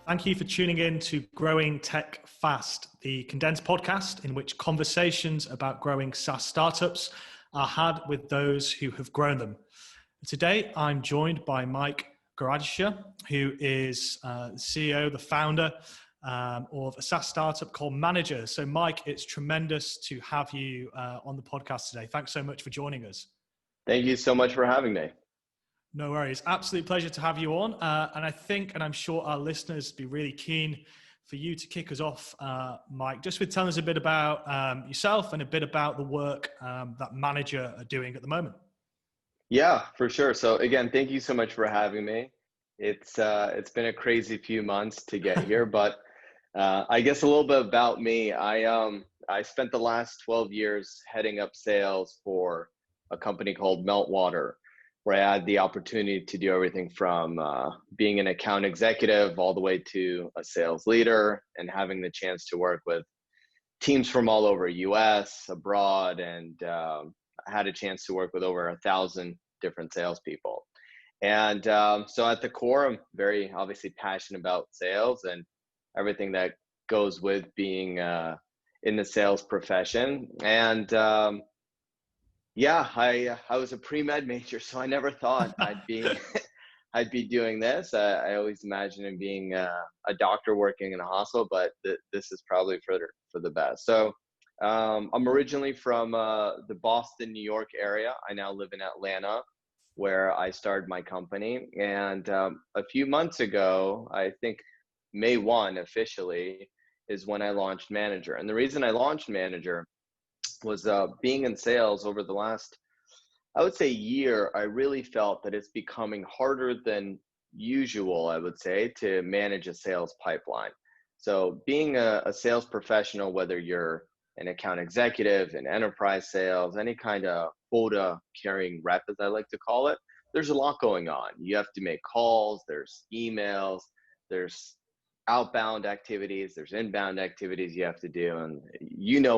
Thank you for tuning in to Growing Tech Fast, the condensed podcast in which conversations about growing SaaS startups are had with those who have grown them. Today, I'm joined by Mike Gorodisher, who is the CEO, the founder of a SaaS startup called Managr. So Mike, it's tremendous to have you on the podcast today. Thanks so much for joining us. Thank you so much for having me. No worries. Absolute pleasure to have you on. And I think, and I'm sure our listeners be really keen for you to kick us off, Mike, just with telling us a bit about yourself and a bit about the work that Managr are doing at the moment. Yeah, for sure. So again, thank you so much for having me. It's been a crazy few months to get here, but I guess a little bit about me. I spent the last 12 years heading up sales for a company called Meltwater, where I had the opportunity to do everything from being an account executive all the way to a sales leader, and having the chance to work with teams from all over US, abroad, and I had a chance to work with over 1,000 different salespeople. And so at the core, I'm very obviously passionate about sales and everything that goes with being in the sales profession. And yeah, I was a pre-med major, so I never thought I'd be doing this. I always imagined being a doctor working in a hospital, but this is probably for the best. So I'm originally from the Boston, New York area. I now live in Atlanta, where I started my company. And a few months ago, I think May 1 officially, is when I launched Managr. And the reason I launched Managr was being in sales over the last, I would say, year. I really felt that it's becoming harder than usual, I would say, to manage a sales pipeline. So being a sales professional, whether you're an account executive in enterprise sales, any kind of quota carrying rep, as I like to call it, there's a lot going on. You have to make calls, there's emails, there's outbound activities, there's inbound activities you have to do. And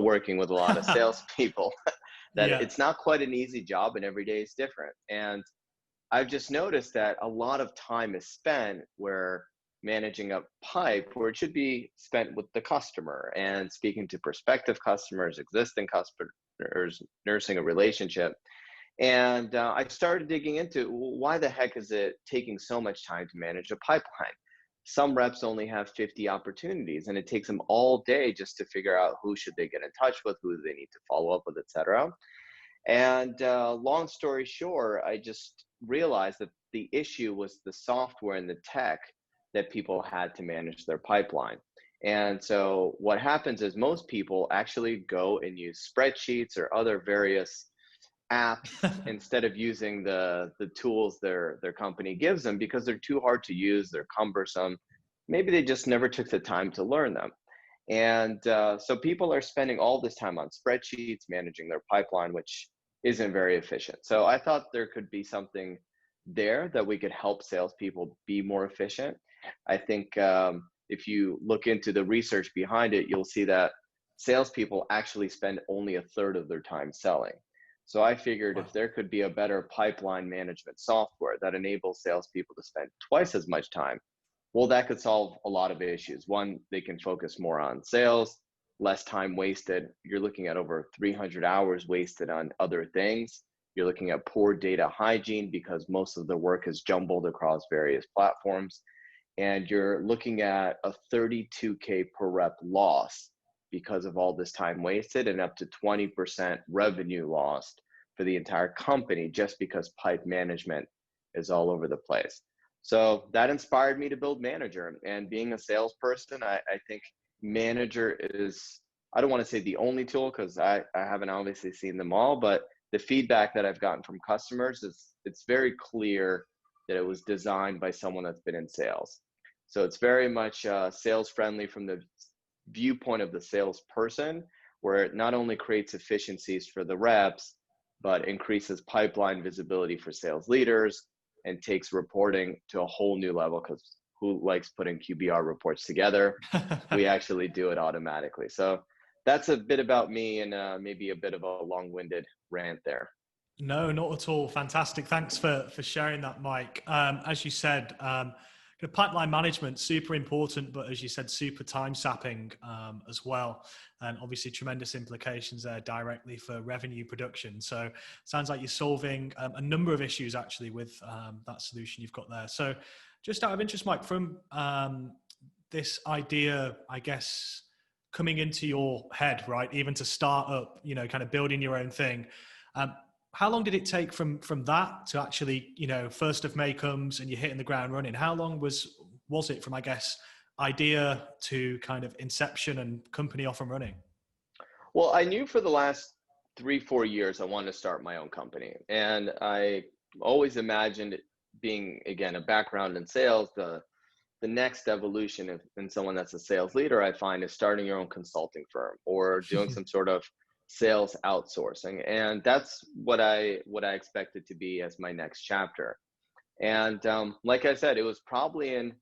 working with a lot of salespeople, that it's not quite an easy job, and every day is different. And I've just noticed that a lot of time is spent where managing a pipe where it should be spent with the customer and speaking to prospective customers, existing customers, nursing a relationship. And I started digging into why the heck is it taking so much time to manage a pipeline? Some reps only have 50 opportunities, and it takes them all day just to figure out who should they get in touch with, who they need to follow up with, etc. And long story short, I just realized that the issue was the software and the tech that people had to manage their pipeline. And so what happens is most people actually go and use spreadsheets or other various apps instead of using the tools their company gives them, because they're too hard to use, they're cumbersome. Maybe they just never took the time to learn them. And so people are spending all this time on spreadsheets, managing their pipeline, which isn't very efficient. So I thought there could be something there that we could help salespeople be more efficient. I think if you look into the research behind it, you'll see that salespeople actually spend only a third of their time selling. So I figured if there could be a better pipeline management software that enables salespeople to spend twice as much time, well, that could solve a lot of issues. One, they can focus more on sales, less time wasted. You're looking at over 300 hours wasted on other things. You're looking at poor data hygiene because most of the work is jumbled across various platforms. And you're looking at a $32K per rep loss because of all this time wasted, and up to 20% revenue lost for the entire company just because pipe management is all over the place. So that inspired me to build Managr. And being a salesperson, I think Managr is, I don't want to say the only tool, because I haven't obviously seen them all, but the feedback that I've gotten from customers is it's very clear that it was designed by someone that's been in sales. So it's very much sales friendly from the viewpoint of the salesperson, where it not only creates efficiencies for the reps, but increases pipeline visibility for sales leaders and takes reporting to a whole new level, because who likes putting QBR reports together? We actually do it automatically. So that's a bit about me, and maybe a bit of a long-winded rant there. No, not at all. Fantastic. Thanks for sharing that, Mike. As you said, pipeline management, super important, but as you said, super time sapping as well. And obviously tremendous implications there directly for revenue production. So sounds like you're solving a number of issues actually with that solution you've got there. So just out of interest, Mike, from this idea, I guess, coming into your head, right, even to start up, kind of building your own thing, how long did it take from that to actually, first of May comes and you're hitting the ground running? How long was it from, I guess, idea to kind of inception and company off and running? Well, I knew for the last 3, 4 years I wanted to start my own company. And I always imagined it being, again, a background in sales. The next evolution in someone that's a sales leader, I find, is starting your own consulting firm or doing some sort of sales outsourcing. And that's what I expected to be as my next chapter. And like I said, it was probably in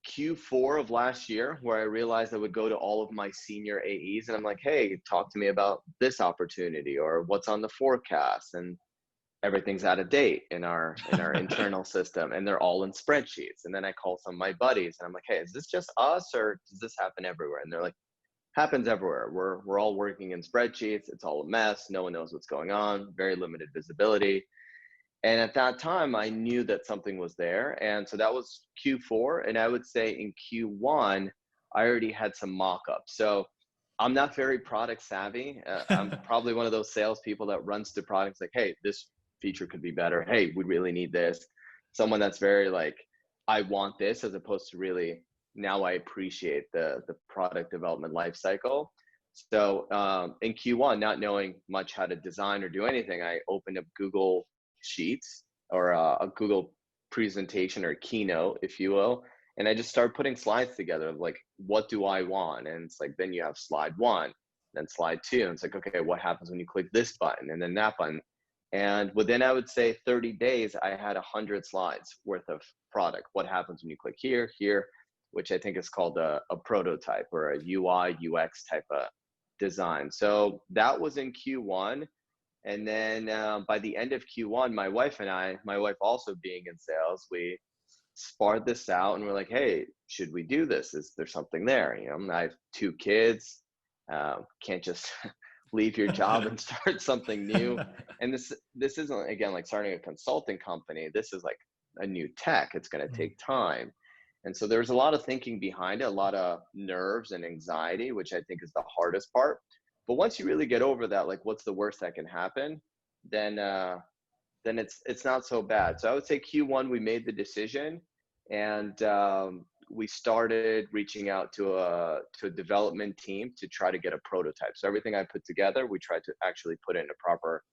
Q4 of last year where I realized I would go to all of my senior AEs and I'm like, hey, talk to me about this opportunity or what's on the forecast. And everything's out of date in our internal system, and they're all in spreadsheets. And then I call some of my buddies and I'm like, hey, is this just us or does this happen everywhere? And they're like, happens everywhere. We're all working in spreadsheets. It's all a mess. No one knows what's going on. Very limited visibility. And at that time, I knew that something was there. And so that was Q4. And I would say in Q1, I already had some mock-ups. So I'm not very product savvy. I'm probably one of those salespeople that runs to products like, hey, this feature could be better. Hey, we really need this. Someone that's very like, I want this, as opposed to really, now I appreciate the product development life cycle. So in Q1, not knowing much how to design or do anything, I opened up Google Sheets or a Google presentation or keynote, if you will. And I just started putting slides together of like, what do I want? And it's like, then you have slide 1, then slide 2. And it's like, okay, what happens when you click this button and then that button? And within, I would say 30 days, I had 100 slides worth of product. What happens when you click here, which I think is called a prototype or a UI, UX type of design. So that was in Q1. And then by the end of Q1, my wife also being in sales, we sparred this out and we're like, hey, should we do this? Is there something there? I have 2 kids, can't just leave your job and start something new. And this isn't, again, like starting a consulting company. This is like a new tech. It's going to take time. And so there's a lot of thinking behind it, a lot of nerves and anxiety, which I think is the hardest part. But once you really get over that, like what's the worst that can happen, then it's not so bad. So I would say Q1, we made the decision, and we started reaching out to a development team to try to get a prototype. So everything I put together, we tried to actually put in a proper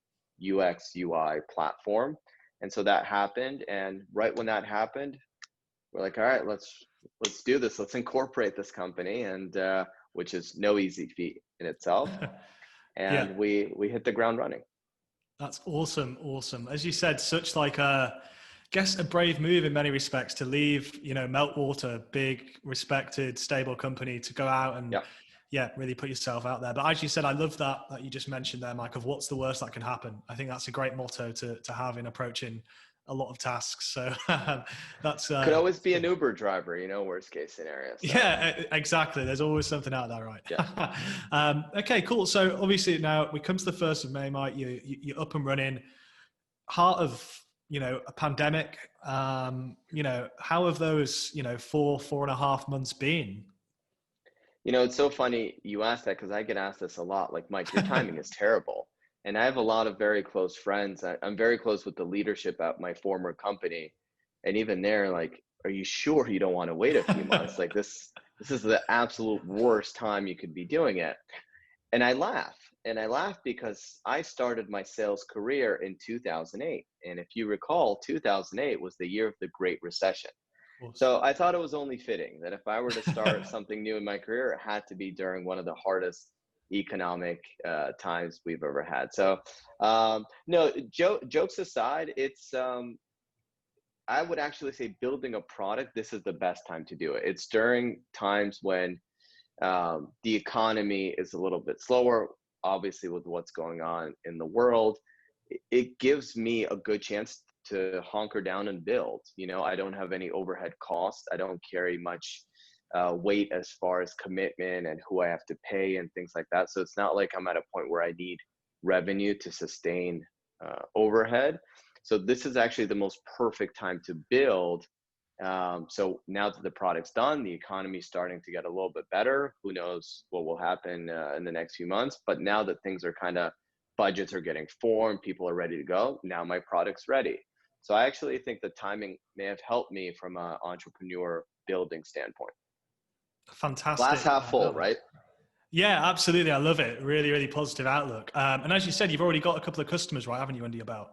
UX UI platform. And so that happened. And right when that happened, we're like, all right, let's do this. Let's incorporate this company, and which is no easy feat in itself. And we hit the ground running. That's awesome. As you said, such like a brave move in many respects to leave, Meltwater, big, respected, stable company, to go out and really put yourself out there. But as you said, I love that you just mentioned there, Mike, of what's the worst that can happen. I think that's a great motto to have in approaching a lot of tasks. So that's could always be an Uber driver, worst case scenario. So. Yeah, exactly. There's always something out there, right? Yeah. Okay, cool. So obviously now we come to the 1st of May, Mike, you're up and running, heart of, a pandemic. How have those, 4.5 months been? It's so funny you asked that, because I get asked this a lot. Like, Mike, your timing is terrible. And I have a lot of very close friends. I'm very close with the leadership at my former company. And even they're like, are you sure you don't want to wait a few months? Like this is the absolute worst time you could be doing it. And I laugh. And I laugh because I started my sales career in 2008. And if you recall, 2008 was the year of the Great Recession. Awesome. So I thought it was only fitting that if I were to start something new in my career, it had to be during one of the hardest economic times we've ever had. So no, jokes aside, it's I would actually say building a product, this is the best time to do it. It's during times when the economy is a little bit slower, obviously with what's going on in the world. It gives me a good chance to hunker down and build. You know, I don't have any overhead costs. I don't carry much weight as far as commitment and who I have to pay and things like that. So it's not like I'm at a point where I need revenue to sustain overhead. So this is actually the most perfect time to build. So now that the product's done, the economy's starting to get a little bit better. Who knows what will happen in the next few months? But now that things are kind of, budgets are getting formed, people are ready to go. Now my product's ready. So I actually think the timing may have helped me from an entrepreneur building standpoint. Glass Fantastic. half full, right? Yeah, absolutely. I love it. Really, really positive outlook. And as you said, you've already got a couple of customers, right? Haven't you, under your belt?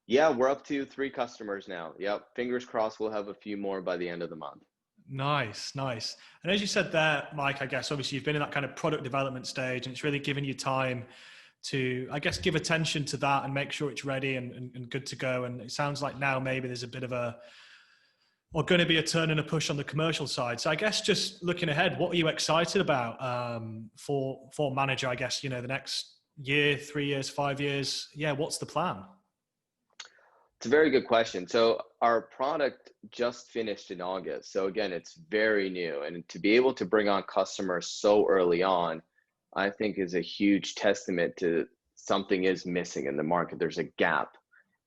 Yeah, we're up to 3 customers now. Yep. Fingers crossed we'll have a few more by the end of the month. Nice, nice. And as you said there, Mike, I guess obviously you've been in that kind of product development stage, and it's really given you time to, I guess, give attention to that and make sure it's ready and good to go. And it sounds like now maybe there's a bit of or going to be a turn and a push on the commercial side. So I guess just looking ahead, what are you excited about for managr, I guess, you know, the next year, 3 years, 5 years? Yeah, what's the plan? It's a very good question. So our product just finished in August. So again, it's very new. And to be able to bring on customers so early on, I think is a huge testament to something is missing in the market. There's a gap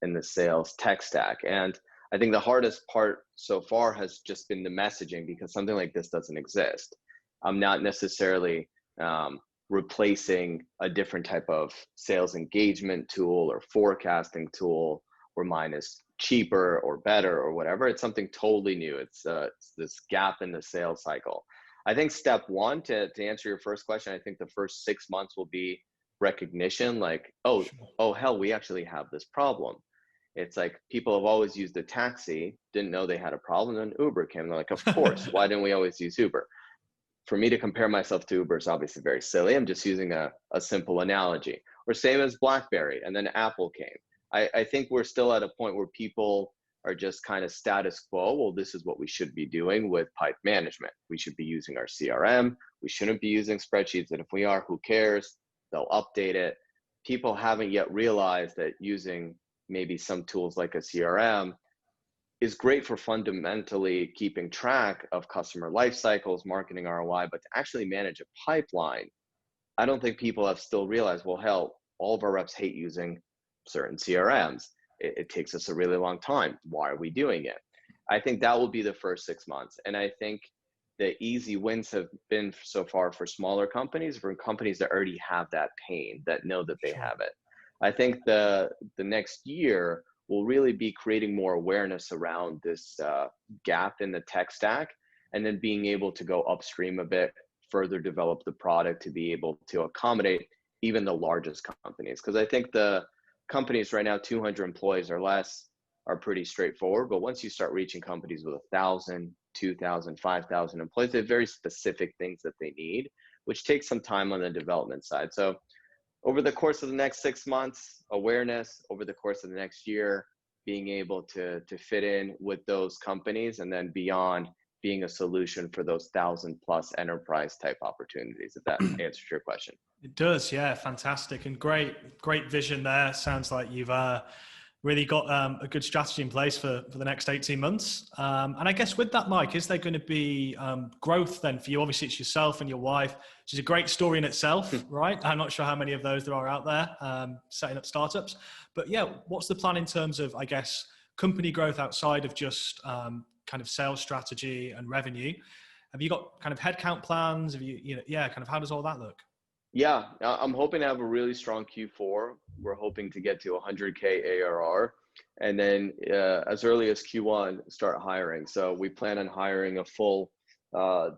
in the sales tech stack. And I think the hardest part so far has just been the messaging, because something like this doesn't exist. I'm not necessarily replacing a different type of sales engagement tool or forecasting tool where mine is cheaper or better or whatever. It's something totally new. It's this gap in the sales cycle. I think step one, to answer your first question, I think the first 6 months will be recognition, like, oh, hell, we actually have this problem. It's like people have always used a taxi, didn't know they had a problem, and Uber came. They're like, of course, why didn't we always use Uber? For me to compare myself to Uber is obviously very silly. I'm just using a simple analogy. Or same as BlackBerry, and then Apple came. I think we're still at a point where people are just kind of status quo. Well, this is what we should be doing with pipe management. We should be using our CRM. We shouldn't be using spreadsheets. And if we are, who cares? They'll update it. People haven't yet realized that using maybe some tools like a CRM is great for fundamentally keeping track of customer life cycles, marketing ROI, but to actually manage a pipeline, I don't think people have still realized, well, hell, all of our reps hate using certain CRMs. It takes us a really long time. Why are we doing it? I think that will be the first 6 months. And I think the easy wins have been so far for smaller companies, for companies that already have that pain, that know that they have it. I think the next year will really be creating more awareness around this gap in the tech stack, and then being able to go upstream a bit, further develop the product to be able to accommodate even the largest companies. Because I think the companies right now, 200 employees or less, are pretty straightforward. But once you start reaching companies with 1,000, 2,000, 5,000 employees, they have very specific things that they need, which takes some time on the development side. So over the course of the next 6 months, awareness. Over the course of the next year, being able to fit in with those companies, and then beyond, being a solution for those 1,000+ enterprise type opportunities, if that answers your question. It does, yeah, fantastic. And great vision there. Sounds like you've really got a good strategy in place for the next 18 months. And I guess with that, Mike, is there going to be growth then for you? Obviously, it's yourself and your wife, which is a great story in itself, right? I'm not sure how many of those there are out there setting up startups. But yeah, what's the plan in terms of, I guess, company growth outside of just kind of sales strategy and revenue? Have you got kind of headcount plans? Have you know, kind of how does all that look? Yeah, I'm hoping to have a really strong Q4. We're hoping to get to 100K ARR, and then as early as Q1, start hiring. So we plan on hiring a full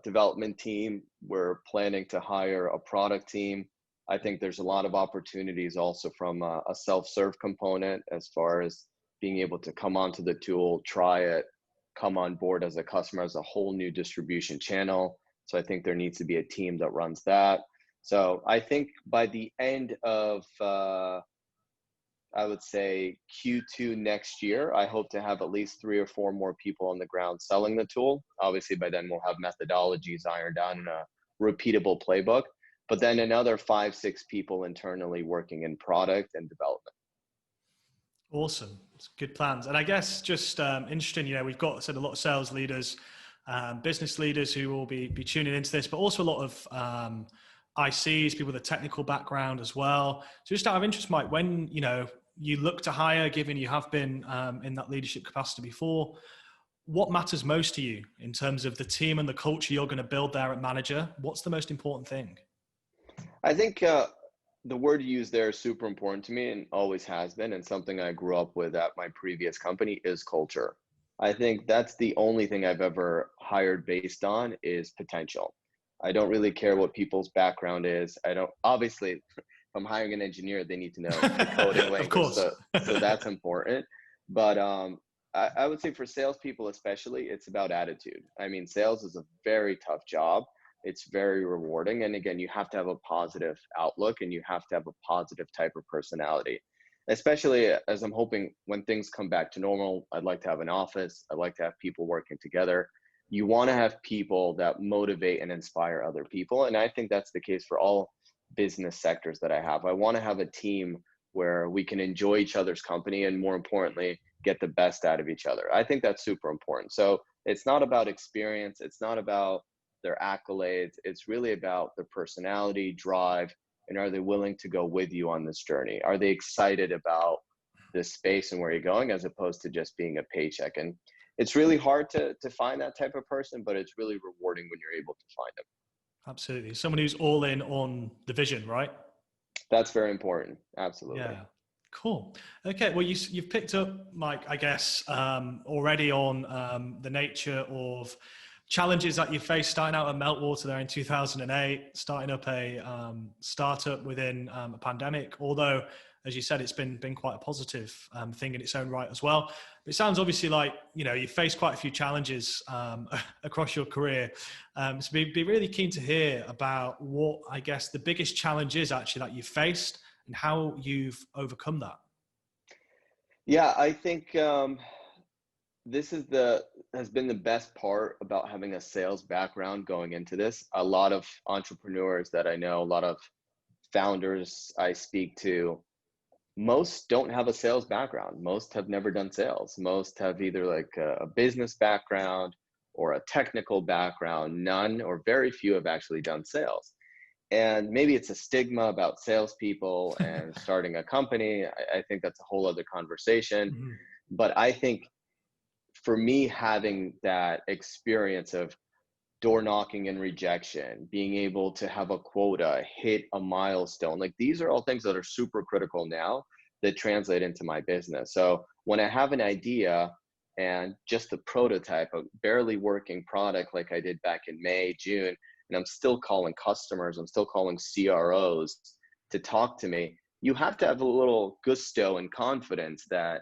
development team. We're planning to hire a product team. I think there's a lot of opportunities also from a self-serve component, as far as being able to come onto the tool, try it, come on board as a customer, as a whole new distribution channel. So I think there needs to be a team that runs that. So I think by the end of, I would say Q2 next year, I hope to have at least 3 or 4 more people on the ground selling the tool. Obviously, by then we'll have methodologies ironed out in a repeatable playbook, but then another 5, 6 people internally working in product and development. Awesome. It's good plans. And I guess just interesting, we've got said a lot of sales leaders, business leaders who will be tuning into this, but also a lot of ICs, people with a technical background as well. So just out of interest, Mike, when, you look to hire, given you have been in that leadership capacity before, what matters most to you in terms of the team and the culture you're going to build there at Manager? What's the most important thing? I think the word you use there is super important to me and always has been, and something I grew up with at my previous company is culture. I think that's the only thing I've ever hired based on is potential. I don't really care what people's background is. Obviously, if I'm hiring an engineer, they need to know the coding Of language. course. So that's important. But I would say for salespeople especially, it's about attitude. I mean, sales is a very tough job. It's very rewarding. And again, you have to have a positive outlook and you have to have a positive type of personality, especially as I'm hoping when things come back to normal. I'd like to have an office. I'd like to have people working together. You want to have people that motivate and inspire other people. And I think that's the case for all business sectors that I have. I want to have a team where we can enjoy each other's company and, more importantly, get the best out of each other. I think that's super important. So it's not about experience. It's not about their accolades. It's really about their personality, drive, and are they willing to go with you on this journey? Are they excited about this space and where you're going, as opposed to just being a paycheck? And it's really hard to find that type of person, but it's really rewarding when you're able to find them. Absolutely. Someone who's all in on the vision, right? That's very important. Absolutely. Yeah. Cool. Okay. Well, you've picked up, Mike, I guess, already on the nature of challenges that you faced starting out at Meltwater there in 2008, starting up a startup within a pandemic, although, as you said, it's been quite a positive thing in its own right as well. But it sounds obviously like, you've faced quite a few challenges across your career. So be really keen to hear about what, I guess, the biggest challenge is actually that you've faced and how you've overcome that. Yeah, I think this has been the best part about having a sales background going into this. A lot of entrepreneurs that I know, a lot of founders I speak to, most don't have a sales background. Most have never done sales. Most have either like a business background or a technical background. None or very few have actually done sales. And maybe it's a stigma about salespeople and starting a company. I think that's a whole other conversation. Mm-hmm. But I think for me, having that experience of door knocking and rejection, being able to have a quota, hit a milestone, like these are all things that are super critical now that translate into my business. So when I have an idea and just the prototype, a barely working product like I did back in May, June, and I'm still calling customers, I'm still calling CROs to talk to me, you have to have a little gusto and confidence that,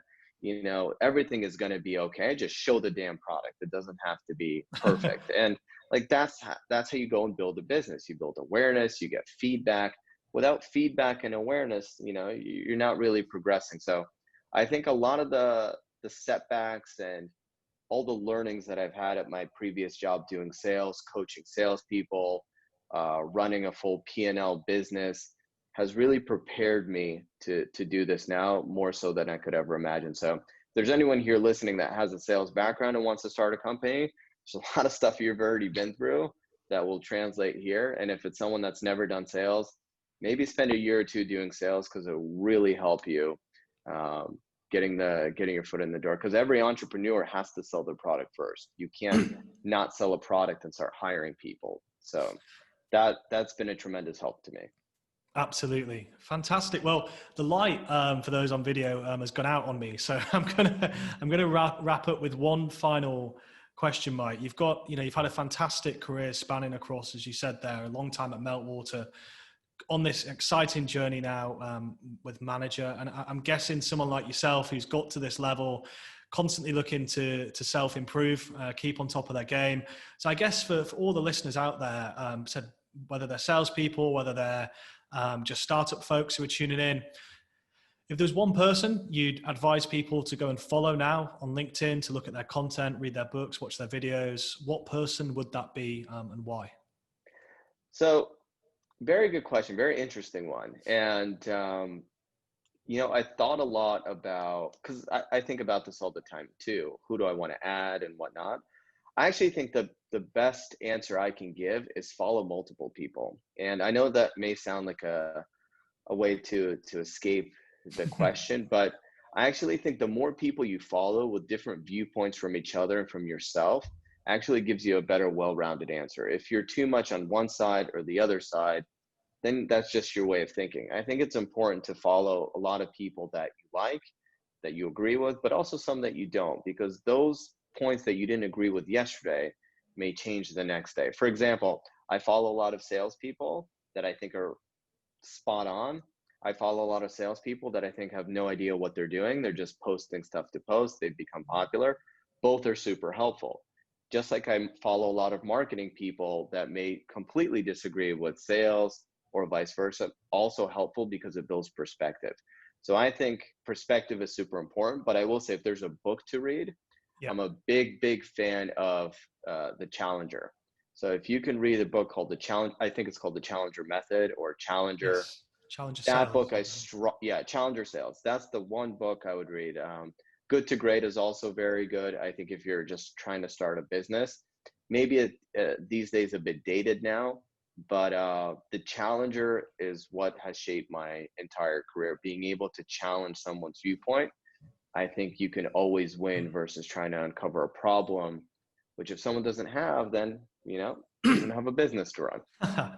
everything is going to be okay. Just show the damn product. It doesn't have to be perfect. And like, that's how you go and build a business. You build awareness, you get feedback. Without feedback and awareness, you're not really progressing. So I think a lot of the setbacks and all the learnings that I've had at my previous job doing sales, coaching salespeople, running a full P&L business has really prepared me to do this now more so than I could ever imagine. So if there's anyone here listening that has a sales background and wants to start a company, there's a lot of stuff you've already been through that will translate here. And if it's someone that's never done sales, maybe spend a year or two doing sales, because it'll really help you getting your foot in the door. Because every entrepreneur has to sell their product first. You can't not sell a product and start hiring people. So that's been a tremendous help to me. Absolutely. Fantastic. Well, the light for those on video has gone out on me. So I'm gonna wrap up with one final question, Mike. You've had a fantastic career spanning across, as you said there, a long time at Meltwater, on this exciting journey now with Manager. And I'm guessing someone like yourself who's got to this level, constantly looking to self-improve, keep on top of their game. So I guess for all the listeners out there, said whether they're salespeople, whether they're just startup folks who are tuning in, if there's one person you'd advise people to go and follow now on LinkedIn, to look at their content, read their books, watch their videos, what person would that be and why? So very good question. Very interesting one. And I thought a lot about, because I think about this all the time too. Who do I want to add and whatnot? I actually think the best answer I can give is follow multiple people. And I know that may sound like a way to escape the question, but I actually think the more people you follow with different viewpoints from each other and from yourself actually gives you a better, well-rounded answer. If you're too much on one side or the other side, then that's just your way of thinking. I think it's important to follow a lot of people that you like, that you agree with, but also some that you don't, because those points that you didn't agree with yesterday may change the next day. For example, I follow a lot of salespeople that I think are spot on. I follow a lot of salespeople that I think have no idea what they're doing. They're just posting stuff to post. They've become popular. Both are super helpful. Just like I follow a lot of marketing people that may completely disagree with sales or vice versa, also helpful because it builds perspective. So I think perspective is super important, but I will say if there's a book to read, Yeah. I'm a big fan of The Challenger. So if you can read a book called The Challenge, I think it's called The Challenger Method or Challenger. Yes. Challenger That book sales. yeah, Challenger Sales. That's the one book I would read. Good to Great is also very good. I think if you're just trying to start a business, maybe these days a bit dated now, but the Challenger is what has shaped my entire career. Being able to challenge someone's viewpoint, I think you can always win versus trying to uncover a problem, which if someone doesn't have, then you don't have a business to run.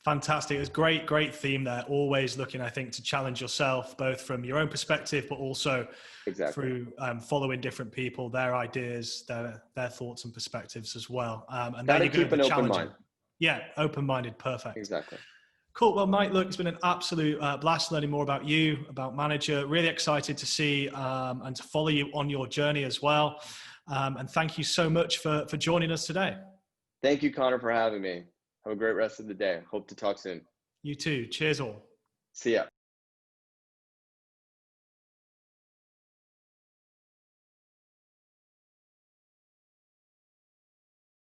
Fantastic. It's great theme there. Always looking, I think, to challenge yourself, both from your own perspective, but also Exactly. through following different people, their ideas, their thoughts and perspectives as well. And Got there to you go, keep the an open mind. challenger. Yeah, open-minded, perfect. Exactly. Cool. Well, Mike, look, it's been an absolute blast learning more about you, about Managr. Really excited to see and to follow you on your journey as well. And thank you so much for joining us today. Thank you, Connor, for having me. Have a great rest of the day. Hope to talk soon. You too. Cheers all. See ya.